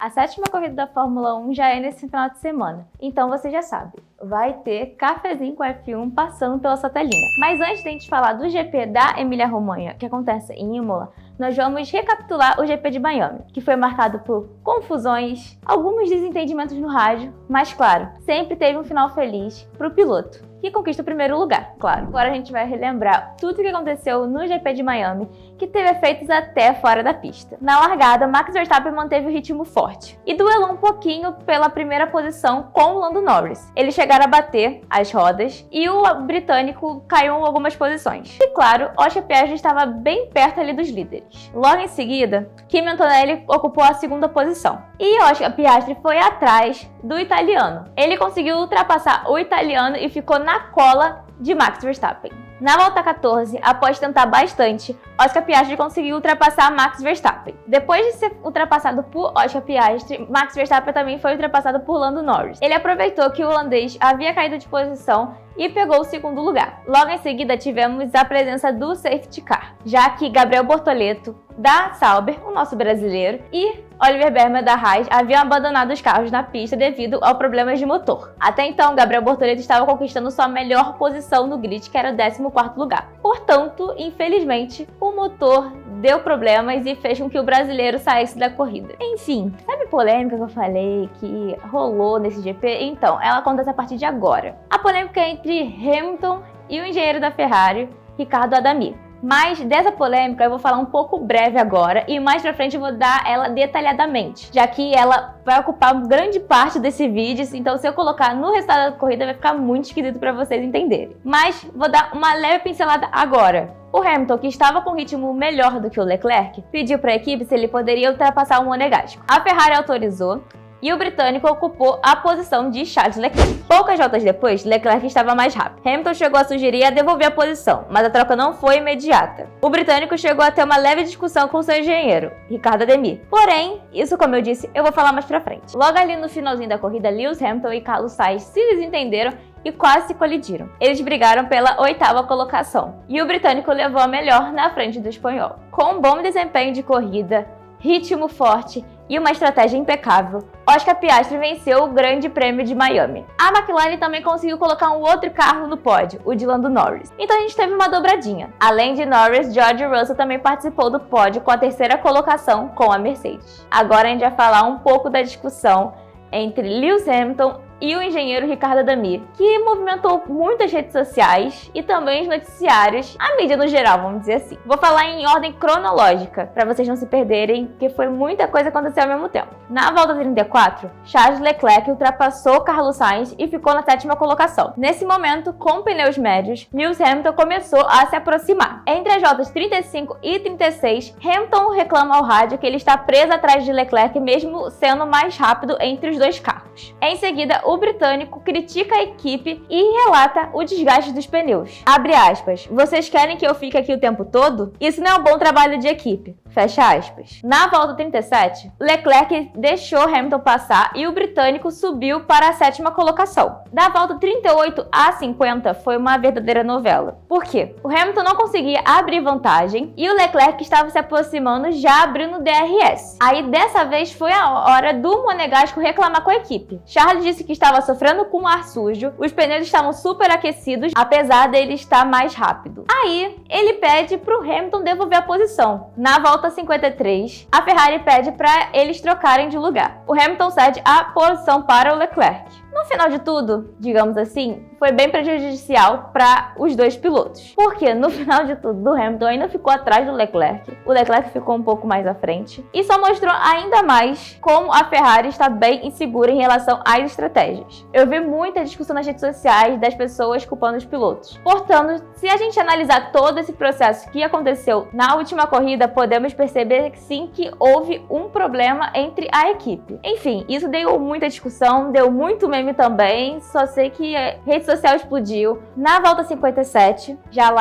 A sétima corrida da Fórmula 1 já é nesse final de semana, então você já sabe, vai ter cafezinho com F1 passando pela sua telinha. Mas antes de a gente falar do GP da Emília-Romanha, que acontece em Imola, nós vamos recapitular o GP de Miami, que foi marcado por confusões, alguns desentendimentos no rádio, mas claro, sempre teve um final feliz para o piloto, que conquista o primeiro lugar, claro. Agora a gente vai relembrar tudo o que aconteceu no GP de Miami, que teve efeitos até fora da pista. Na largada, Max Verstappen manteve o ritmo forte e duelou um pouquinho pela primeira posição com o Lando Norris. Eles chegaram a bater as rodas e o britânico caiu em algumas posições. E claro, Oscar Piastri estava bem perto ali dos líderes. Logo em seguida, Kimi Antonelli ocupou a segunda posição e Oscar Piastri foi atrás do italiano. Ele conseguiu ultrapassar o italiano e ficou na cola de Max Verstappen. Na volta 14, após tentar bastante, Oscar Piastri conseguiu ultrapassar Max Verstappen. Depois de ser ultrapassado por Oscar Piastri, Max Verstappen também foi ultrapassado por Lando Norris. Ele aproveitou que o holandês havia caído de posição e pegou o segundo lugar. Logo em seguida, tivemos a presença do safety car, já que Gabriel Bortoleto, da Sauber, o nosso brasileiro, e Oliver Berman, da Haas, haviam abandonado os carros na pista devido a problemas de motor. Até então, Gabriel Bortoleto estava conquistando sua melhor posição no grid, que era o 14º lugar. Portanto, infelizmente, o motor deu problemas e fez com que o brasileiro saísse da corrida. Enfim, sabe a polêmica que eu falei que rolou nesse GP? Então, ela acontece a partir de agora. A polêmica é entre Hamilton e o engenheiro da Ferrari, Riccardo Adami. Mas dessa polêmica eu vou falar um pouco breve agora e mais pra frente eu vou dar ela detalhadamente, já que ela vai ocupar grande parte desse vídeo, então se eu colocar no resultado da corrida vai ficar muito esquisito pra vocês entenderem. Mas vou dar uma leve pincelada agora. O Hamilton, que estava com um ritmo melhor do que o Leclerc, pediu para a equipe se ele poderia ultrapassar o Monegasco. A Ferrari autorizou e o britânico ocupou a posição de Charles Leclerc. Poucas voltas depois, Leclerc estava mais rápido. Hamilton chegou a sugerir a devolver a posição, mas a troca não foi imediata. O britânico chegou a ter uma leve discussão com seu engenheiro, Riccardo Adami. Porém, isso, como eu disse, eu vou falar mais pra frente. Logo ali no finalzinho da corrida, Lewis Hamilton e Carlos Sainz se desentenderam e quase se colidiram. Eles brigaram pela 8ª colocação, e o britânico levou a melhor na frente do espanhol. Com um bom desempenho de corrida, ritmo forte e uma estratégia impecável, Oscar Piastri venceu o Grande Prêmio de Miami. A McLaren também conseguiu colocar um outro carro no pódio, o de Lando Norris. Então a gente teve uma dobradinha. Além de Norris, George Russell também participou do pódio com a 3ª colocação com a Mercedes. Agora a gente vai falar um pouco da discussão entre Lewis Hamilton e o engenheiro Riccardo Adami, que movimentou muitas redes sociais e também os noticiários, a mídia no geral, vamos dizer assim. Vou falar em ordem cronológica, para vocês não se perderem, porque foi muita coisa acontecendo ao mesmo tempo. Na volta 34, Charles Leclerc ultrapassou Carlos Sainz e ficou na 7ª colocação. Nesse momento, com pneus médios, Lewis Hamilton começou a se aproximar. Entre as voltas 35 e 36, Hamilton reclama ao rádio que ele está preso atrás de Leclerc, mesmo sendo mais rápido entre os dois carros. Em seguida, o britânico critica a equipe e relata o desgaste dos pneus. Abre aspas. Vocês querem que eu fique aqui o tempo todo? Isso não é um bom trabalho de equipe. Fecha aspas. Na volta 37, Leclerc deixou Hamilton passar e o britânico subiu para a 7ª colocação. Da volta 38 a 50 foi uma verdadeira novela. Por quê? O Hamilton não conseguia abrir vantagem e o Leclerc estava se aproximando, já abrindo DRS. Aí dessa vez foi a hora do Monegasco reclamar com a equipe. Charles disse que estava sofrendo com ar sujo, os pneus estavam super aquecidos, apesar dele estar mais rápido. Aí ele pede para o Hamilton devolver a posição. Na volta 53, a Ferrari pede para eles trocarem de lugar. O Hamilton cede a posição para o Leclerc. No final de tudo, digamos assim, foi bem prejudicial para os dois pilotos. Porque no final de tudo, o Hamilton ainda ficou atrás do Leclerc. O Leclerc ficou um pouco mais à frente. E só mostrou ainda mais como a Ferrari está bem insegura em relação às estratégias. Eu vi muita discussão nas redes sociais das pessoas culpando os pilotos. Portanto, se a gente analisar todo esse processo que aconteceu na última corrida, podemos perceber que sim, que houve um problema entre a equipe. Enfim, isso deu muita discussão, deu muito meme também, só sei que a rede social explodiu. Na volta 57, já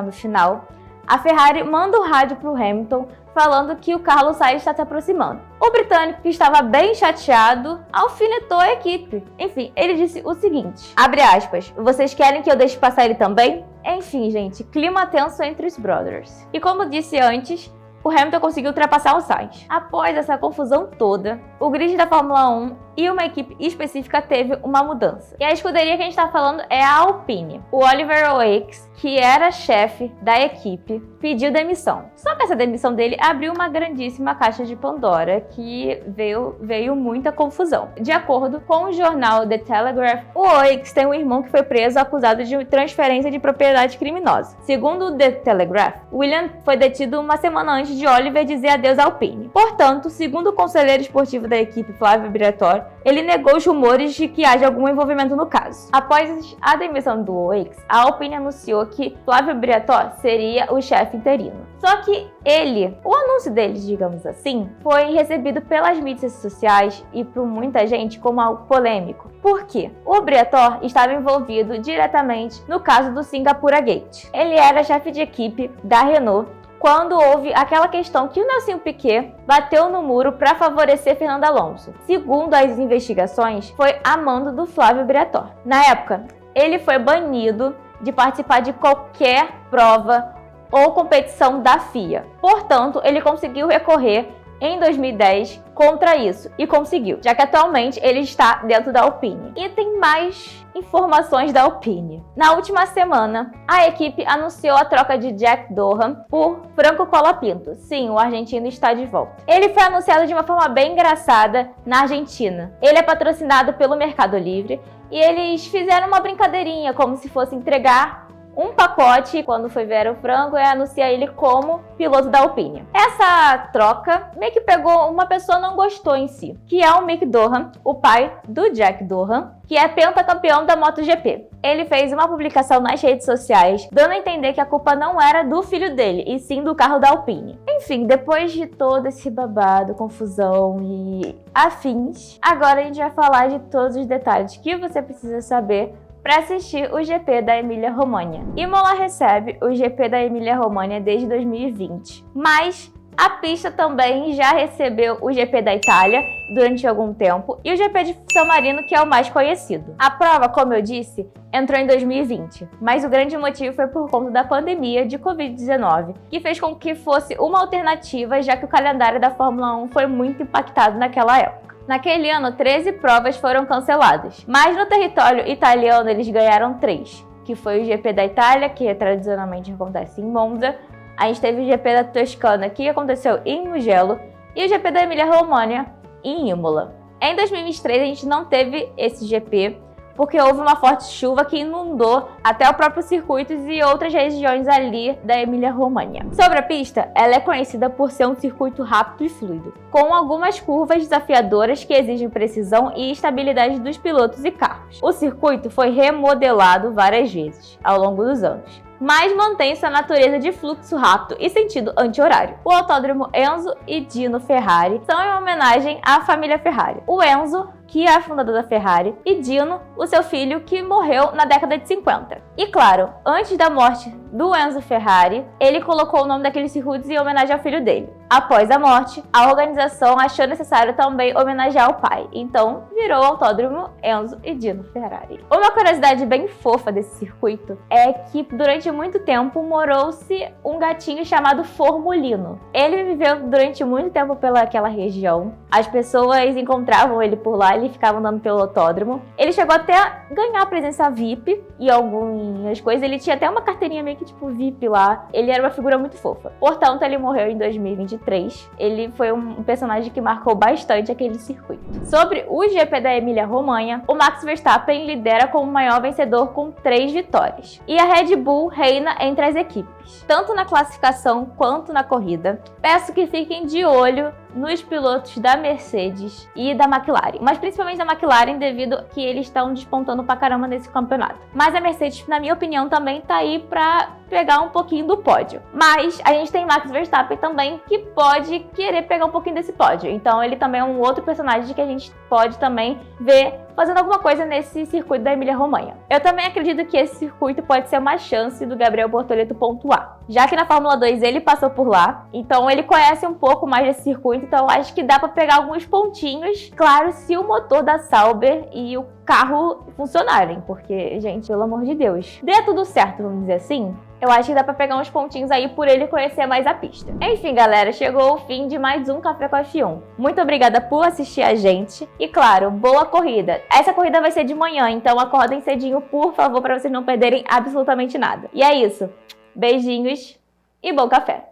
no final, a Ferrari manda um rádio para o Hamilton falando que o Carlos Sainz está se aproximando. O britânico, que estava bem chateado, alfinetou a equipe. Enfim, ele disse o seguinte, abre aspas, vocês querem que eu deixe passar ele também? Enfim, gente, clima tenso entre os brothers. E como disse antes, o Hamilton conseguiu ultrapassar o Sainz. Após essa confusão toda, o grid da Fórmula 1 e uma equipe específica teve uma mudança. E a escuderia que a gente está falando é a Alpine. O Oliver Oakes, que era chefe da equipe, pediu demissão. Só que essa demissão dele abriu uma grandíssima caixa de Pandora que veio muita confusão. De acordo com o jornal The Telegraph, o Oakes tem um irmão que foi preso acusado de transferência de propriedade criminosa. Segundo o The Telegraph, William foi detido uma semana antes de Oliver dizer adeus à Alpine. Portanto, segundo o conselheiro esportivo da equipe, Flávio Briatore, ele negou os rumores de que haja algum envolvimento no caso. Após a demissão do Oakes, a Alpine anunciou que Flávio Briatore seria o chefe interino. Só que o anúncio dele, digamos assim, foi recebido pelas mídias sociais e por muita gente como algo polêmico. Por quê? O Briatore estava envolvido diretamente no caso do Singapura Gate. Ele era chefe de equipe da Renault quando houve aquela questão que o Nelson Piquet bateu no muro para favorecer Fernando Alonso. Segundo as investigações, foi a mando do Flávio Briatore. Na época, ele foi banido de participar de qualquer prova ou competição da FIA. Portanto, ele conseguiu recorrer em 2010 contra isso e conseguiu, já que atualmente ele está dentro da Alpine. E tem mais informações da Alpine. Na última semana, a equipe anunciou a troca de Jack Dohan por Franco Colapinto. Sim, o argentino está de volta. Ele foi anunciado de uma forma bem engraçada na Argentina. Ele é patrocinado pelo Mercado Livre e eles fizeram uma brincadeirinha como se fosse entregar um pacote quando foi ver o Franco e anunciar ele como piloto da Alpine. Essa troca meio que pegou uma pessoa não gostou em si, que é o Mick Dohan, o pai do Jack Dohan, que é pentacampeão da MotoGP. Ele fez uma publicação nas redes sociais, dando a entender que a culpa não era do filho dele, e sim do carro da Alpine. Enfim, depois de todo esse babado, confusão e afins, agora a gente vai falar de todos os detalhes que você precisa saber para assistir o GP da Emília-Romanha. Imola recebe o GP da Emília-Romanha desde 2020, mas a pista também já recebeu o GP da Itália durante algum tempo e o GP de San Marino, que é o mais conhecido. A prova, como eu disse, entrou em 2020, mas o grande motivo foi por conta da pandemia de Covid-19, que fez com que fosse uma alternativa, já que o calendário da Fórmula 1 foi muito impactado naquela época. Naquele ano, 13 provas foram canceladas, mas no território italiano eles ganharam 3, que foi o GP da Itália, que tradicionalmente acontece em Monza, a gente teve o GP da Toscana, que aconteceu em Mugello, e o GP da Emília-Romanha, em Imola. Em 2023 a gente não teve esse GP, porque houve uma forte chuva que inundou até o próprio circuito e outras regiões ali da Emília-Romanha. Sobre a pista, ela é conhecida por ser um circuito rápido e fluido, com algumas curvas desafiadoras que exigem precisão e estabilidade dos pilotos e carros. O circuito foi remodelado várias vezes ao longo dos anos, mas mantém sua natureza de fluxo rápido e sentido anti-horário. O autódromo Enzo e Dino Ferrari são em homenagem à família Ferrari. O Enzo, que é a fundadora da Ferrari, e Dino, o seu filho, que morreu na década de 50. E claro, antes da morte do Enzo Ferrari, ele colocou o nome daqueles circuitos em homenagem ao filho dele. Após a morte, a organização achou necessário também homenagear o pai, então virou o autódromo Enzo e Dino Ferrari. Uma curiosidade bem fofa desse circuito é que durante muito tempo morou-se um gatinho chamado Formolino. Ele viveu durante muito tempo pelaquela região, as pessoas encontravam ele por lá, ele ficava andando pelo autódromo. Ele chegou até a ganhar presença VIP e algumas coisas, ele tinha até uma carteirinha meio que tipo VIP lá, ele era uma figura muito fofa. Portanto, ele morreu em 2023, ele foi um personagem que marcou bastante aquele circuito. Sobre o GP da Emília-Romanha, o Max Verstappen lidera como o maior vencedor com 3 vitórias, e a Red Bull reina entre as equipes, tanto na classificação quanto na corrida. Peço que fiquem de olho nos pilotos da Mercedes e da McLaren, mas principalmente da McLaren devido que eles estão despontando pra caramba nesse campeonato. Mas a Mercedes, na minha opinião, também tá aí pra pegar um pouquinho do pódio. Mas a gente tem Max Verstappen também, que pode querer pegar um pouquinho desse pódio. Então ele também é um outro personagem que a gente pode também ver fazendo alguma coisa nesse circuito da Emília-Romanha. Eu também acredito que esse circuito pode ser uma chance do Gabriel Bortoleto pontuar. já que na Fórmula 2 ele passou por lá, então ele conhece um pouco mais desse circuito, então eu acho que dá pra pegar alguns pontinhos, claro, se o motor da Sauber e o carro funcionarem, porque, gente, pelo amor de Deus, dê tudo certo, vamos dizer assim, eu acho que dá pra pegar uns pontinhos aí por ele conhecer mais a pista. Enfim, galera, chegou o fim de mais um Café com a F1. Muito obrigada por assistir a gente e, claro, boa corrida. Essa corrida vai ser de manhã, então acordem cedinho, por favor, pra vocês não perderem absolutamente nada. E é isso. Beijinhos e bom café!